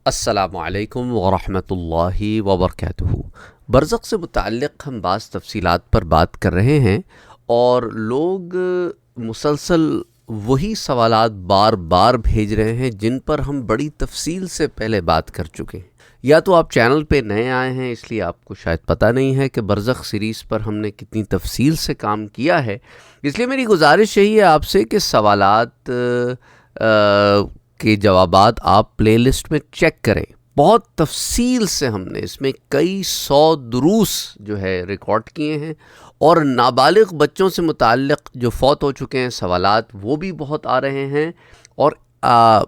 السلام علیکم ورحمۃ اللہ وبرکاتہ۔ برزخ سے متعلق ہم بعض تفصیلات پر بات کر رہے ہیں اور لوگ مسلسل وہی سوالات بار بار بھیج رہے ہیں جن پر ہم بڑی تفصیل سے پہلے بات کر چکے ہیں۔ یا تو آپ چینل پہ نئے آئے ہیں اس لیے آپ کو شاید پتہ نہیں ہے کہ برزخ سیریز پر ہم نے کتنی تفصیل سے کام کیا ہے، اس لیے میری گزارش یہی ہے آپ سے کہ سوالات کے جوابات آپ پلے لسٹ میں چیک کریں۔ بہت تفصیل سے ہم نے اس میں کئی 100 دروس جو ہے ریکارڈ کیے ہیں، اور نابالغ بچوں سے متعلق جو فوت ہو چکے ہیں سوالات وہ بھی بہت آ رہے ہیں، اور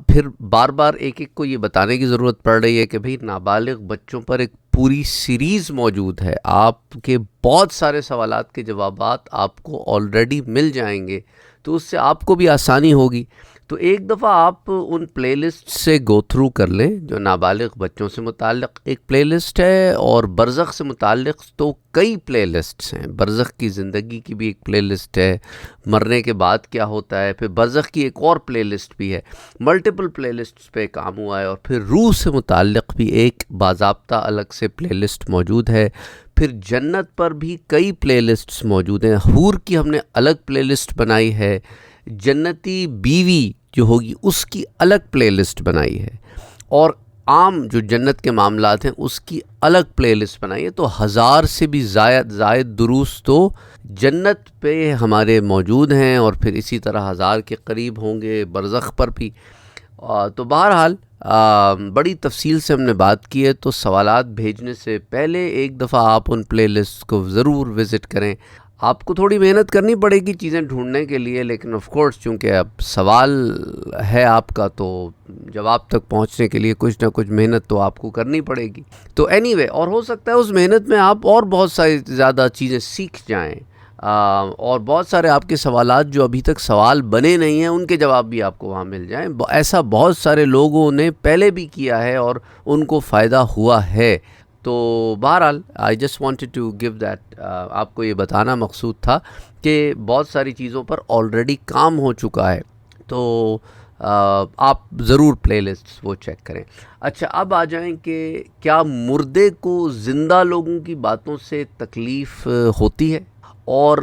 پھر بار بار ایک ایک کو یہ بتانے کی ضرورت پڑ رہی ہے کہ بھئی نابالغ بچوں پر ایک پوری سیریز موجود ہے، آپ کے بہت سارے سوالات کے جوابات آپ کو آلریڈی مل جائیں گے، تو اس سے آپ کو بھی آسانی ہوگی۔ تو ایک دفعہ آپ ان پلے لسٹ سے گو تھرو کر لیں جو نابالغ بچوں سے متعلق ایک پلے لسٹ ہے، اور برزخ سے متعلق تو کئی پلے لسٹس ہیں۔ برزخ کی زندگی کی بھی ایک پلے لسٹ ہے، مرنے کے بعد کیا ہوتا ہے، پھر برزخ کی ایک اور پلے لسٹ بھی ہے، ملٹیپل پلے لسٹس پہ کام ہوا ہے، اور پھر روح سے متعلق بھی ایک باضابطہ الگ سے پلے لسٹ موجود ہے۔ پھر جنت پر بھی کئی پلے لسٹس موجود ہیں، حور کی ہم نے الگ پلے لسٹ بنائی ہے، جنتی بیوی جو ہوگی اس کی الگ پلے لسٹ بنائی ہے، اور عام جو جنت کے معاملات ہیں اس کی الگ پلے لسٹ بنائی ہے۔ تو 1000 سے بھی زائد دروس تو جنت پہ ہمارے موجود ہیں، اور پھر اسی طرح 1000 کے قریب ہوں گے برزخ پر بھی۔ تو بہرحال بڑی تفصیل سے ہم نے بات کی ہے، تو سوالات بھیجنے سے پہلے ایک دفعہ آپ ان پلے لسٹ کو ضرور وزٹ کریں۔ آپ کو تھوڑی محنت کرنی پڑے گی چیزیں ڈھونڈنے کے لیے، لیکن آف کورس چونکہ اب سوال ہے آپ کا تو جواب تک پہنچنے کے لیے کچھ نہ کچھ محنت تو آپ کو کرنی پڑے گی۔ تو اینی وے، اور ہو سکتا ہے اس محنت میں آپ اور بہت ساری زیادہ چیزیں سیکھ جائیں، اور بہت سارے آپ کے سوالات جو ابھی تک سوال بنے نہیں ہیں ان کے جواب بھی آپ کو وہاں مل جائیں۔ ایسا بہت سارے لوگوں نے پہلے بھی کیا ہے اور ان کو فائدہ ہوا ہے۔ تو بہرحال I just wanted to give that آپ کو یہ بتانا مقصود تھا کہ بہت ساری چیزوں پر آلریڈی کام ہو چکا ہے، تو آپ ضرور پلے لسٹ وہ چیک کریں۔ اچھا، اب آ جائیں کہ کیا مردے کو زندہ لوگوں کی باتوں سے تکلیف ہوتی ہے، اور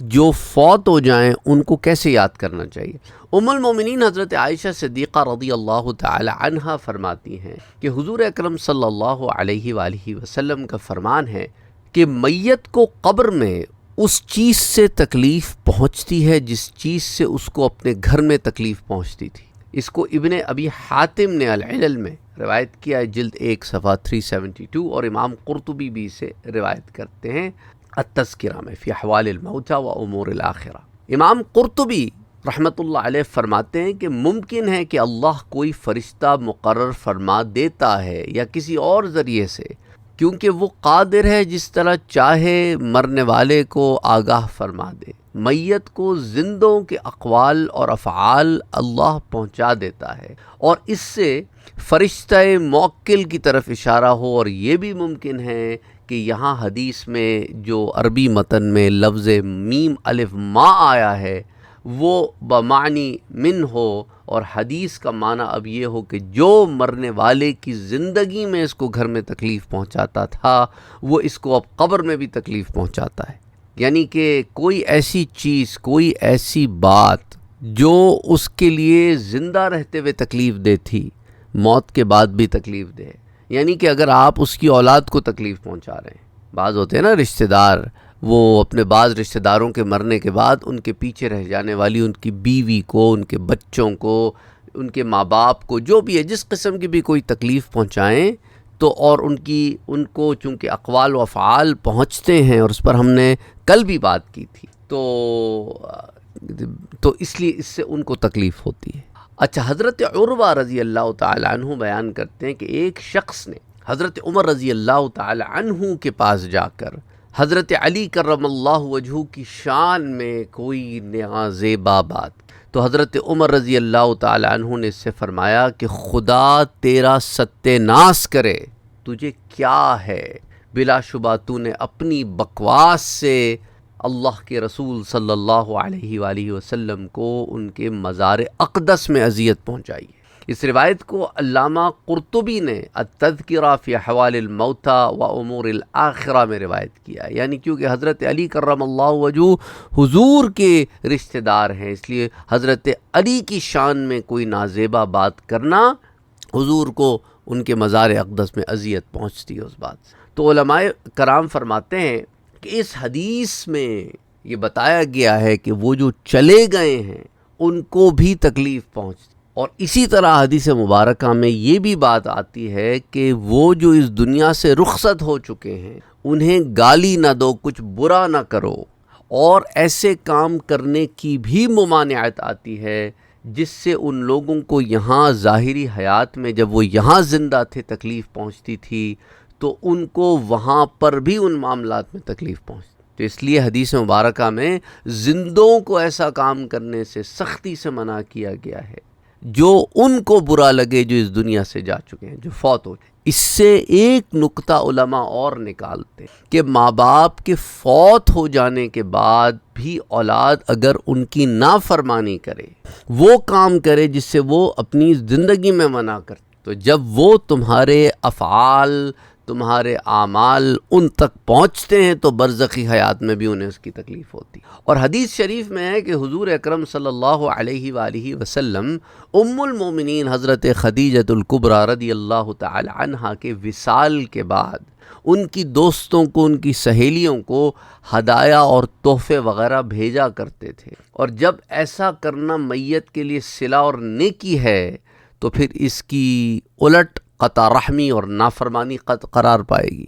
جو فوت ہو جائیں ان کو کیسے یاد کرنا چاہیے؟ ام المومنین حضرت عائشہ صدیقہ رضی اللہ تعالی عنہا فرماتی ہیں کہ حضور اکرم صلی اللہ علیہ وآلہ وسلم کا فرمان ہے کہ میت کو قبر میں اس چیز سے تکلیف پہنچتی ہے جس چیز سے اس کو اپنے گھر میں تکلیف پہنچتی تھی۔ اس کو ابن ابی حاتم نے العلل میں روایت کیا ہے، جلد 1 صفحہ 372، اور امام قرطبی بھی اسے روایت کرتے ہیں التذکرہ میں فی احوال الموتى و امور الآخرہ۔ امام قرطبی رحمۃ اللہ علیہ فرماتے ہیں کہ ممکن ہے کہ اللہ کوئی فرشتہ مقرر فرما دیتا ہے یا کسی اور ذریعے سے، کیونکہ وہ قادر ہے جس طرح چاہے مرنے والے کو آگاہ فرما دے۔ میت کو زندوں کے اقوال اور افعال اللہ پہنچا دیتا ہے، اور اس سے فرشتہ موکل کی طرف اشارہ ہو، اور یہ بھی ممکن ہے کہ یہاں حدیث میں جو عربی متن میں لفظ میم الف ما آیا ہے وہ بمعنی من ہو، اور حدیث کا معنی اب یہ ہو کہ جو مرنے والے کی زندگی میں اس کو گھر میں تکلیف پہنچاتا تھا وہ اس کو اب قبر میں بھی تکلیف پہنچاتا ہے۔ یعنی کہ کوئی ایسی چیز، کوئی ایسی بات جو اس کے لیے زندہ رہتے ہوئے تکلیف دے تھی، موت کے بعد بھی تکلیف دے۔ یعنی کہ اگر آپ اس کی اولاد کو تکلیف پہنچا رہے ہیں، بعض ہوتے ہیں نا رشتہ دار، وہ اپنے بعض رشتہ داروں کے مرنے کے بعد ان کے پیچھے رہ جانے والی ان کی بیوی کو، ان کے بچوں کو، ان کے ماں باپ کو، جو بھی ہے جس قسم کی بھی کوئی تکلیف پہنچائیں، تو اور ان کو چونکہ اقوال و افعال پہنچتے ہیں، اور اس پر ہم نے کل بھی بات کی تھی، تو اس لیے اس سے ان کو تکلیف ہوتی ہے۔ اچھا، حضرت عروہ رضی اللہ تعالی عنہ بیان کرتے ہیں کہ ایک شخص نے حضرت عمر رضی اللہ تعالی عنہ کے پاس جا کر حضرت علی کرم اللہ وجہہ کی شان میں کوئی نیا زیبا بات، تو حضرت عمر رضی اللہ تعالی عنہ نے اس سے فرمایا کہ خدا تیرا ستیہ ناس کرے، تجھے کیا ہے؟ بلا شبہ تو نے اپنی بکواس سے اللہ کے رسول صلی اللہ علیہ وآلہ وسلم کو ان کے مزار اقدس میں اذیت پہنچائی ہے۔ اس روایت کو علامہ قرطبی نے التذکرہ فی احوال الموتى و امور الآخرہ میں روایت کیا، یعنی کیونکہ حضرت علی کرم اللہ وجہ حضور کے رشتہ دار ہیں، اس لیے حضرت علی کی شان میں کوئی نازیبا بات کرنا حضور کو ان کے مزار اقدس میں اذیت پہنچتی ہے اس بات سے۔ تو علماء کرام فرماتے ہیں کہ اس حدیث میں یہ بتایا گیا ہے کہ وہ جو چلے گئے ہیں ان کو بھی تکلیف پہنچتی، اور اسی طرح حدیث مبارکہ میں یہ بھی بات آتی ہے کہ وہ جو اس دنیا سے رخصت ہو چکے ہیں انہیں گالی نہ دو، کچھ برا نہ کرو، اور ایسے کام کرنے کی بھی ممانعت آتی ہے جس سے ان لوگوں کو یہاں ظاہری حیات میں جب وہ یہاں زندہ تھے تکلیف پہنچتی تھی تو ان کو وہاں پر بھی ان معاملات میں تکلیف پہنچتی۔ تو اس لیے حدیث مبارکہ میں زندوں کو ایسا کام کرنے سے سختی سے منع کیا گیا ہے جو ان کو برا لگے جو اس دنیا سے جا چکے ہیں، جو فوت ہو چکے۔ اس سے ایک نقطہ علماء اور نکالتے ہیں کہ ماں باپ کے فوت ہو جانے کے بعد بھی اولاد اگر ان کی نافرمانی کرے، وہ کام کرے جس سے وہ اپنی زندگی میں منع کرتے، تو جب وہ تمہارے افعال، تمہارے اعمال ان تک پہنچتے ہیں تو برزخی حیات میں بھی انہیں اس کی تکلیف ہوتی۔ اور حدیث شریف میں ہے کہ حضور اکرم صلی اللہ علیہ وآلہ وسلم ام المومنین حضرت خدیجۃ الکبریٰ رضی اللہ تعالی عنہا کے وصال کے بعد ان کی دوستوں کو، ان کی سہیلیوں کو ہدایہ اور تحفے وغیرہ بھیجا کرتے تھے، اور جب ایسا کرنا میت کے لیے صلہ اور نیکی ہے تو پھر اس کی الٹ قطع رحمی اور نافرمانی قرار پائے گی۔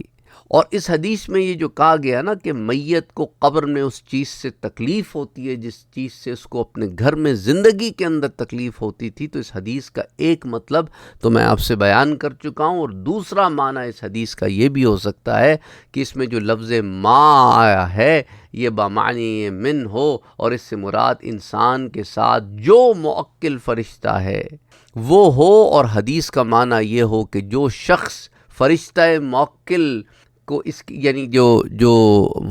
اور اس حدیث میں یہ جو کہا گیا نا کہ میت کو قبر میں اس چیز سے تکلیف ہوتی ہے جس چیز سے اس کو اپنے گھر میں زندگی کے اندر تکلیف ہوتی تھی، تو اس حدیث کا ایک مطلب تو میں آپ سے بیان کر چکا ہوں، اور دوسرا معنی اس حدیث کا یہ بھی ہو سکتا ہے کہ اس میں جو لفظ ماں آیا ہے یہ بمعنی من ہو، اور اس سے مراد انسان کے ساتھ جو موکل فرشتہ ہے وہ ہو، اور حدیث کا معنی یہ ہو کہ جو شخص فرشتہ موکل کو اس کی یعنی جو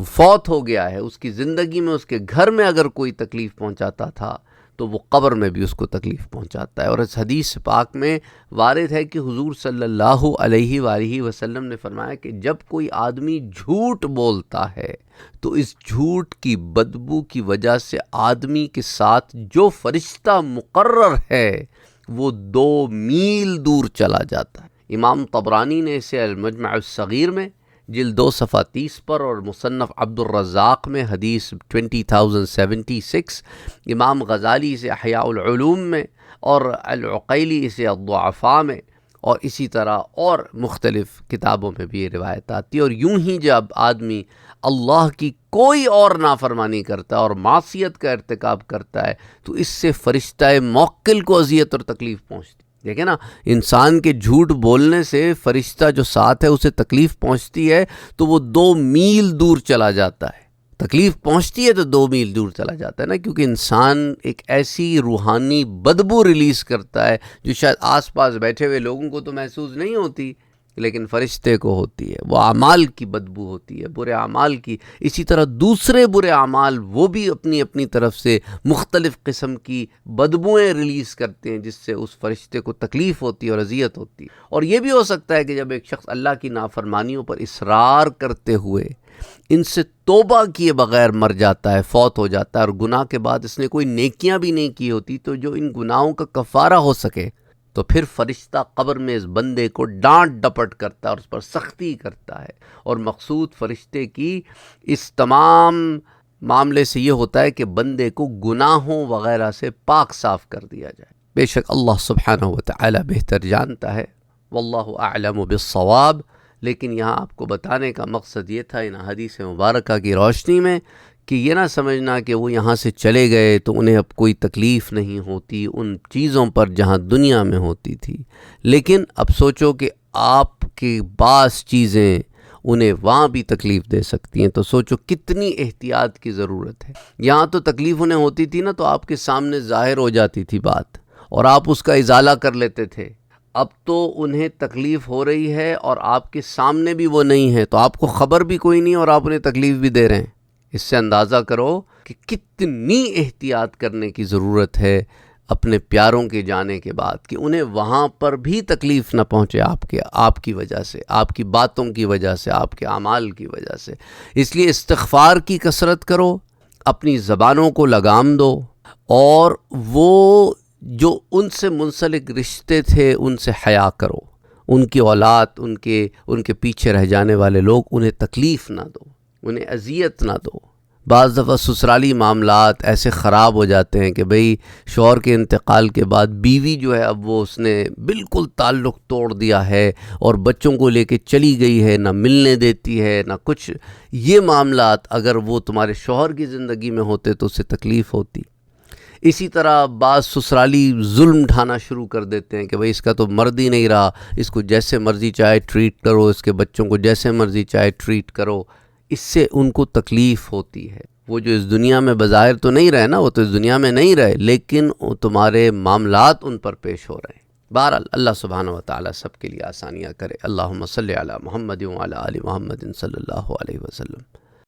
فوت ہو گیا ہے اس کی زندگی میں اس کے گھر میں اگر کوئی تکلیف پہنچاتا تھا تو وہ قبر میں بھی اس کو تکلیف پہنچاتا ہے۔ اور اس حدیث پاک میں وارد ہے کہ حضور صلی اللہ علیہ وآلہ وسلم نے فرمایا کہ جب کوئی آدمی جھوٹ بولتا ہے تو اس جھوٹ کی بدبو کی وجہ سے آدمی کے ساتھ جو فرشتہ مقرر ہے وہ 2 میل دور چلا جاتا ہے۔ امام طبرانی نے اسے المجمع الصغیر میں جلد 2 صفحہ 30 پر، اور مصنف عبد الرزاق میں حدیث 20076، امام غزالی اسے احیاء العلوم میں، اور العقیلی اسے الضعفاء میں، اور اسی طرح اور مختلف کتابوں میں بھی یہ روایت آتی ہے۔ اور یوں ہی جب آدمی اللہ کی کوئی اور نافرمانی کرتا ہے اور معصیت کا ارتکاب کرتا ہے تو اس سے فرشتہ موکل کو اذیت اور تکلیف پہنچتی ہے۔ دیکھیں نا، انسان کے جھوٹ بولنے سے فرشتہ جو ساتھ ہے اسے تکلیف پہنچتی ہے تو وہ 2 میل دور چلا جاتا ہے۔ تکلیف پہنچتی ہے تو 2 میل دور چلا جاتا ہے نا، کیونکہ انسان ایک ایسی روحانی بدبو ریلیز کرتا ہے جو شاید آس پاس بیٹھے ہوئے لوگوں کو تو محسوس نہیں ہوتی لیکن فرشتے کو ہوتی ہے۔ وہ اعمال کی بدبو ہوتی ہے، برے اعمال کی۔ اسی طرح دوسرے برے اعمال وہ بھی اپنی اپنی طرف سے مختلف قسم کی بدبوئیں ریلیز کرتے ہیں جس سے اس فرشتے کو تکلیف ہوتی ہے اور اذیت ہوتی ہے۔ اور یہ بھی ہو سکتا ہے کہ جب ایک شخص اللہ کی نافرمانیوں پر اصرار کرتے ہوئے ان سے توبہ کیے بغیر مر جاتا ہے، فوت ہو جاتا ہے، اور گناہ کے بعد اس نے کوئی نیکیاں بھی نہیں کی ہوتی تو جو ان گناہوں کا کفارہ ہو سکے، تو پھر فرشتہ قبر میں اس بندے کو ڈانٹ ڈپٹ کرتا ہے اور اس پر سختی کرتا ہے۔ اور مقصود فرشتے کی اس تمام معاملے سے یہ ہوتا ہے کہ بندے کو گناہوں وغیرہ سے پاک صاف کر دیا جائے۔ بے شک اللہ سبحانہ وتعالی بہتر جانتا ہے، واللہ اعلم بالصواب۔ لیکن یہاں آپ کو بتانے کا مقصد یہ تھا ان حدیث مبارکہ کی روشنی میں کہ یہ نہ سمجھنا کہ وہ یہاں سے چلے گئے تو انہیں اب کوئی تکلیف نہیں ہوتی ان چیزوں پر جہاں دنیا میں ہوتی تھی، لیکن اب سوچو کہ آپ کی بعض چیزیں انہیں وہاں بھی تکلیف دے سکتی ہیں، تو سوچو کتنی احتیاط کی ضرورت ہے۔ یہاں تو تکلیف انہیں ہوتی تھی نا تو آپ کے سامنے ظاہر ہو جاتی تھی بات اور آپ اس کا ازالہ کر لیتے تھے۔ اب تو انہیں تکلیف ہو رہی ہے اور آپ کے سامنے بھی وہ نہیں ہے، تو آپ کو خبر بھی کوئی نہیں اور آپ انہیں تکلیف بھی دے رہے ہیں۔ اس سے اندازہ کرو کہ کتنی احتیاط کرنے کی ضرورت ہے اپنے پیاروں کے جانے کے بعد کہ انہیں وہاں پر بھی تکلیف نہ پہنچے آپ کی وجہ سے، آپ کی باتوں کی وجہ سے، آپ کے اعمال کی وجہ سے۔ اس لیے استغفار کی کثرت کرو، اپنی زبانوں کو لگام دو، اور وہ جو ان سے منسلک رشتے تھے ان سے حیا کرو، ان کی اولاد، ان کے پیچھے رہ جانے والے لوگ، انہیں تکلیف نہ دو، انہیں اذیت نہ دو۔ بعض دفعہ سسرالی معاملات ایسے خراب ہو جاتے ہیں کہ بھئی شوہر کے انتقال کے بعد بیوی جو ہے اب وہ اس نے بالکل تعلق توڑ دیا ہے اور بچوں کو لے کے چلی گئی ہے، نہ ملنے دیتی ہے نہ کچھ۔ یہ معاملات اگر وہ تمہارے شوہر کی زندگی میں ہوتے تو اسے تکلیف ہوتی۔ اسی طرح بعض سسرالی ظلم ڈھانا شروع کر دیتے ہیں کہ بھئی اس کا تو مرد ہی نہیں رہا، اس کو جیسے مرضی چاہے ٹریٹ کرو، اس کے بچوں کو جیسے مرضی چاہے ٹریٹ کرو۔ اس سے ان کو تکلیف ہوتی ہے۔ وہ جو اس دنیا میں بظاہر تو نہیں رہے نا، وہ تو اس دنیا میں نہیں رہے، لیکن تمہارے معاملات ان پر پیش ہو رہے ہیں۔ بہرحال اللہ سبحانہ و تعالیٰ سب کے لیے آسانیاں کرے۔ اللہم صلی علی محمد وعلی آل محمد صلی اللہ علیہ وسلم۔